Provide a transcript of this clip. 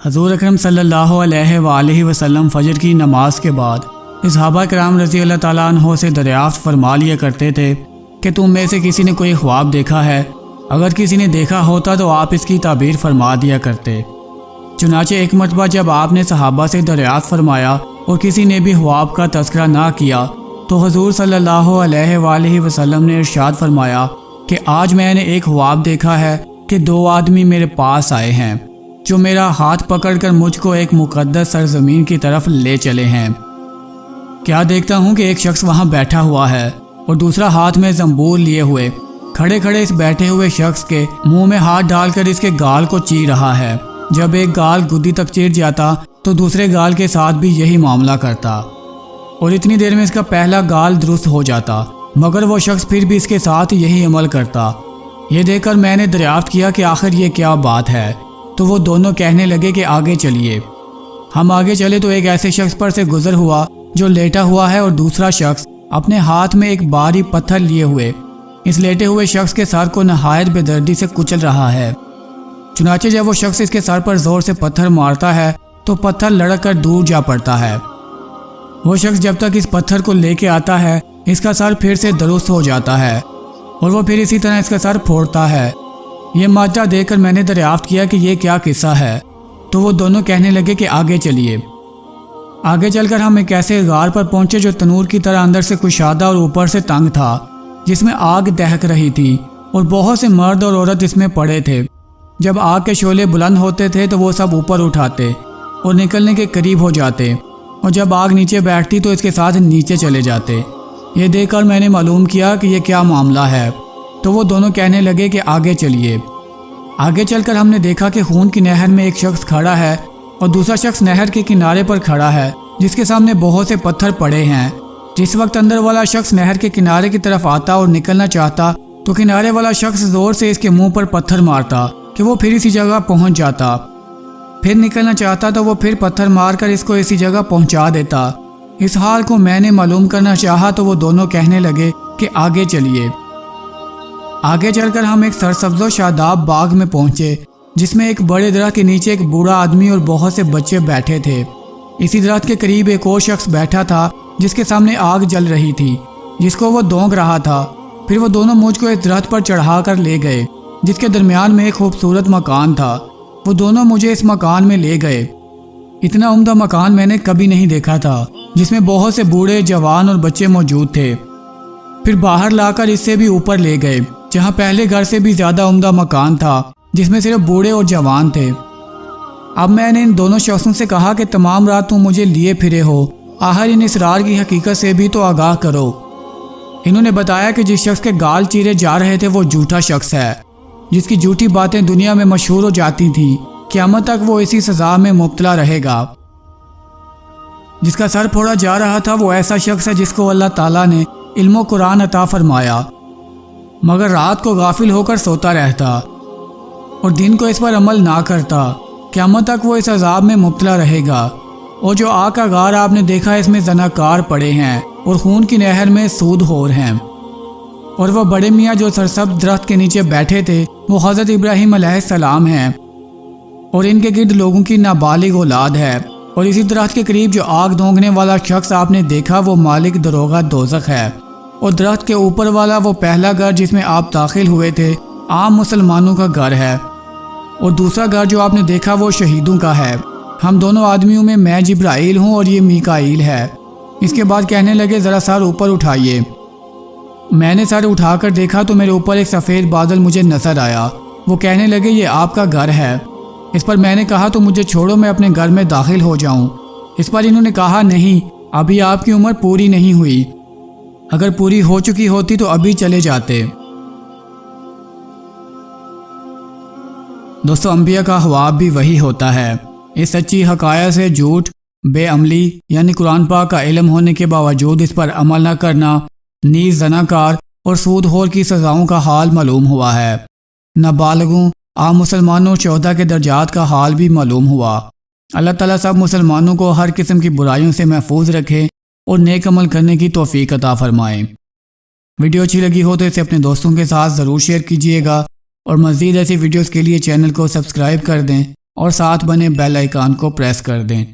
حضور اکرم صلی اللہ علیہ وآلہ وسلم فجر کی نماز کے بعد صحابہ کرام رضی اللہ تعالیٰ عنہ سے دریافت فرما لیا کرتے تھے کہ تم میں سے کسی نے کوئی خواب دیکھا ہے؟ اگر کسی نے دیکھا ہوتا تو آپ اس کی تعبیر فرما دیا کرتے۔ چنانچہ ایک مرتبہ جب آپ نے صحابہ سے دریافت فرمایا اور کسی نے بھی خواب کا تذکرہ نہ کیا تو حضور صلی اللہ علیہ وآلہ وسلم نے ارشاد فرمایا کہ آج میں نے ایک خواب دیکھا ہے کہ دو آدمی میرے پاس آئے ہیں جو میرا ہاتھ پکڑ کر مجھ کو ایک مقدس سرزمین کی طرف لے چلے ہیں۔ کیا دیکھتا ہوں کہ ایک شخص وہاں بیٹھا ہوا ہے اور دوسرا ہاتھ میں زنبور لیے ہوئے کھڑے کھڑے اس بیٹھے ہوئے شخص کے منہ میں ہاتھ ڈال کر اس کے گال کو چیر رہا ہے۔ جب ایک گال گدی تک چیر جاتا تو دوسرے گال کے ساتھ بھی یہی معاملہ کرتا اور اتنی دیر میں اس کا پہلا گال درست ہو جاتا، مگر وہ شخص پھر بھی اس کے ساتھ یہی عمل کرتا۔ یہ دیکھ کر میں نے دریافت کیا کہ آخر یہ کیا بات ہے، تو وہ دونوں کہنے لگے کہ آگے چلیے۔ ہم آگے چلے تو ایک ایسے شخص پر سے گزر ہوا جو لیٹا ہوا ہے اور دوسرا شخص اپنے ہاتھ میں ایک بھاری پتھر لیے ہوئے اس لیٹے ہوئے شخص کے سر کو نہایت بے دردی سے کچل رہا ہے۔ چنانچہ جب وہ شخص اس کے سر پر زور سے پتھر مارتا ہے تو پتھر لڑک کر دور جا پڑتا ہے۔ وہ شخص جب تک اس پتھر کو لے کے آتا ہے اس کا سر پھر سے درست ہو جاتا ہے اور وہ پھر اسی طرح اس کا سر پھوڑتا ہے۔ یہ ماجرا دیکھ کر میں نے دریافت کیا کہ یہ کیا قصہ ہے، تو وہ دونوں کہنے لگے کہ آگے چلیے۔ آگے چل کر ہم ایک ایسے غار پر پہنچے جو تنور کی طرح اندر سے کشادہ اور اوپر سے تنگ تھا، جس میں آگ دہک رہی تھی اور بہت سے مرد اور عورت اس میں پڑے تھے۔ جب آگ کے شعلے بلند ہوتے تھے تو وہ سب اوپر اٹھاتے اور نکلنے کے قریب ہو جاتے، اور جب آگ نیچے بیٹھتی تو اس کے ساتھ نیچے چلے جاتے۔ یہ دیکھ کر میں نے معلوم کیا کہ یہ کیا معاملہ ہے، تو وہ دونوں کہنے لگے کہ آگے چلیے۔ آگے چل کر ہم نے دیکھا کہ خون کی نہر میں ایک شخص کھڑا ہے اور دوسرا شخص نہر کے کنارے پر کھڑا ہے جس کے سامنے بہت سے پتھر پڑے ہیں۔ جس وقت اندر والا شخص نہر کے کنارے کی طرف آتا اور نکلنا چاہتا تو کنارے والا شخص زور سے اس کے منہ پر پتھر مارتا کہ وہ پھر اسی جگہ پہنچ جاتا۔ پھر نکلنا چاہتا تو وہ پھر پتھر مار کر اس کو اسی جگہ پہنچا دیتا۔ اس حال کو میں نے معلوم کرنا چاہا تو وہ دونوں کہنے لگے کہ آگے چلیے۔ آگے چل کر ہم ایک سرسبز و شاداب باغ میں پہنچے جس میں ایک بڑے درخت کے نیچے ایک بوڑھا آدمی اور بہت سے بچے بیٹھے تھے۔ اسی درخت کے قریب ایک اور شخص بیٹھا تھا جس کے سامنے آگ جل رہی تھی جس کو وہ دونگ رہا تھا۔ پھر وہ دونوں مجھ کو اس درخت پر چڑھا کر لے گئے جس کے درمیان میں ایک خوبصورت مکان تھا۔ وہ دونوں مجھے اس مکان میں لے گئے۔ اتنا عمدہ مکان میں نے کبھی نہیں دیکھا تھا، جس میں بہت سے بوڑھے، جوان اور بچے موجود تھے۔ پھر باہر لا کر اس سے بھی اوپر لے گئے جہاں پہلے گھر سے بھی زیادہ عمدہ مکان تھا جس میں صرف بوڑھے اور جوان تھے۔ اب میں نے ان دونوں شخصوں سے کہا کہ تمام رات تم مجھے لیے پھرے ہو، آخر ان اسرار کی حقیقت سے بھی تو آگاہ کرو۔ انہوں نے بتایا کہ جس شخص کے گال چیرے جا رہے تھے وہ جھوٹا شخص ہے جس کی جھوٹی باتیں دنیا میں مشہور ہو جاتی تھیں، قیامت تک وہ اسی سزا میں مبتلا رہے گا۔ جس کا سر پھوڑا جا رہا تھا وہ ایسا شخص ہے جس کو اللہ تعالیٰ نے علم و قرآن عطا فرمایا، مگر رات کو غافل ہو کر سوتا رہتا اور دن کو اس پر عمل نہ کرتا، قیامت تک وہ اس عذاب میں مبتلا رہے گا۔ اور جو آگ کا غار آپ نے دیکھا اس میں زناکار پڑے ہیں اور خون کی نہر میں سود خور ہیں۔ اور وہ بڑے میاں جو سرسبز درخت کے نیچے بیٹھے تھے وہ حضرت ابراہیم علیہ السلام ہیں، اور ان کے گرد لوگوں کی نابالغ اولاد ہے۔ اور اسی درخت کے قریب جو آگ دھونکنے والا شخص آپ نے دیکھا وہ مالک دروغہ دوزخ ہے، اور درخت کے اوپر والا وہ پہلا گھر جس میں آپ داخل ہوئے تھے عام مسلمانوں کا گھر ہے، اور دوسرا گھر جو آپ نے دیکھا وہ شہیدوں کا ہے۔ ہم دونوں آدمیوں میں جبرائیل ہوں اور یہ میکائیل ہے۔ اس کے بعد کہنے لگے ذرا سر اوپر اٹھائیے۔ میں نے سر اٹھا کر دیکھا تو میرے اوپر ایک سفید بادل مجھے نظر آیا۔ وہ کہنے لگے یہ آپ کا گھر ہے۔ اس پر میں نے کہا تو مجھے چھوڑو، میں اپنے گھر میں داخل ہو جاؤں۔ اس پر انہوں نے کہا نہیں، ابھی آپ کی عمر پوری نہیں ہوئی، اگر پوری ہو چکی ہوتی تو ابھی چلے جاتے۔ دوستو، انبیاء کا خواب بھی وہی ہوتا ہے۔ اس سچی حقائق سے جھوٹ، بے عملی یعنی قرآن پاک کا علم ہونے کے باوجود اس پر عمل نہ کرنا، نیز زناکار اور سود خور کی سزاؤں کا حال معلوم ہوا ہے۔ نابالغوں، عام مسلمانوں، شہداء کے درجات کا حال بھی معلوم ہوا۔ اللہ تعالیٰ سب مسلمانوں کو ہر قسم کی برائیوں سے محفوظ رکھے اور نیک عمل کرنے کی توفیق عطا فرمائے۔ ویڈیو اچھی لگی ہو تو اسے اپنے دوستوں کے ساتھ ضرور شیئر کیجیے گا، اور مزید ایسی ویڈیوز کے لیے چینل کو سبسکرائب کر دیں اور ساتھ بنے بیل آئیکن کو پریس کر دیں